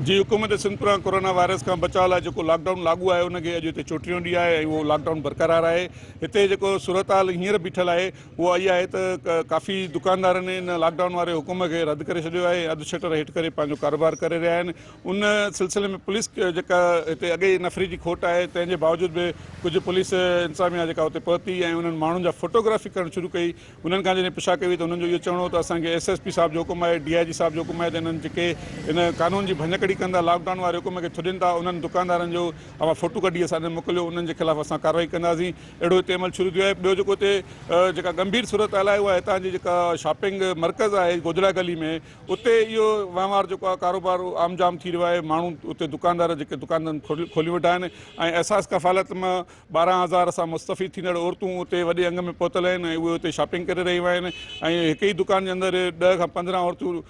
जी हुकूमत Sindh corona virus का बचाव लाइ जेको लॉकडाउन लागू है उनके अॼु हिते 34 ॾींहं आहे ऐं उहो लॉकडाउन बरक़रार है। हिते जेको सूरत हाल हींअर बीठल है वो इहा आहे त काफ़ी दुकानदारनि ने इन लॉकडाउन वारे हुकुम के रद्द करे छॾियो आहे। अधु शटर हेठि करे पंहिंजो कारोबार करे रहिया आहिनि। उन सिलसिले में पुलिस जेका हिते अॻे नफ़री जी खोट आहे, तंहिंजे बावजूद भी कुछ पुलिस इंतजामिया जेका हुते पहुती ऐं उन्हनि माण्हुनि जा फोटोग्राफी करणु शुरू कई। उन्हनि खां जॾहिं पुछा कई त उन्हनि जो इहो चवणो त असांखे SSP साहब जो हुकुम आहे, DIG साहब जो हुकुम आहे त इन्हनि जेके इन कानून जी भञकड़ी कंदा लॉकडाउन वारे हुकुम के छुॾनि था उन्हनि दुकानदारनि जो अवां फोटो कढी असांखे मोकिलियो, उन्हनि जे ख़िलाफ़ असां कार्रवाई कंदासीं। अहिड़ो हिते अमल शुरू थियो आहे। ॿियो जेको हिते जेका गंभीर सूरत हाल आहे उहा हितां जी जेका शॉपिंग मर्कज़ आहे गोजड़ा गली में, उते इहो वहिंवार जेको आहे कारोबार आम जाम थी रहियो आहे। माण्हू उते दुकानदार जेके दुकान खोली वेठा आहिनि ऐं एहसास कफ़ालत मां 12,000 असां मुस्तफ़ी थींदड़ औरतूं उते वॾे अंग में पहुतल आहिनि ऐं उहे उते शॉपिंग करे रहियूं आहिनि ऐं हिक ई दुकान जे अंदरि 10 खां 15 औरतूं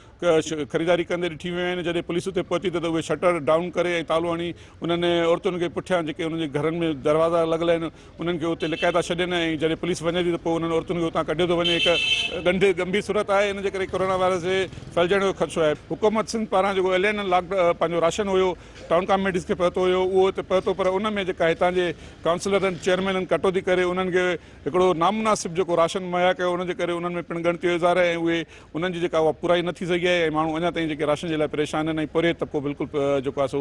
ख़रीदारी कंदे ॾिठी वियूं आहिनि। जॾहिं पुलिस उते पहुती त उहे शटर डाउन करे ऐं तालो हणी उन्हनि औरतुनि खे पुठियां जेके उन्हनि जे घरनि में दरवाज़ा लॻल आहिनि उन्हनि खे उते लिकाए था छॾनि ऐं जॾहिं पुलिस वञे थी त पोइ उन्हनि औरतुनि खे उतां कढियो थो वञे। हिकु गंभीर सूरत आहे। इन जे करे कोरोना वायरस जे फैलजण जो ख़दशो आहे। हुकूमत सिंध पारां जेको एलियन पंहिंजो राशन हुयो टाउन कमेटीज़ खे पहुतो हुयो उहो हिते पहुतो, पर उन में जेका हितां जे काउंसलरनि चेयरमैननि कटौती करे उन्हनि खे हिकिड़ो नामुनासिब जेको राशन मुहैया कयो, उनजे करे उन्हनि में पिणु ॻणिती इज़ार ऐं उहे उन्हनि जी जेका उहा पूराई न थी सघी आहे ऐं माण्हू अञा ताईं जेके राशन जे लाइ परेशान आहिनि ऐं पोरे तबिको बिल्कुलु जेको आहे सो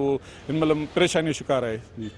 हिन महिल परेशानी जो शिकार आहे। जी।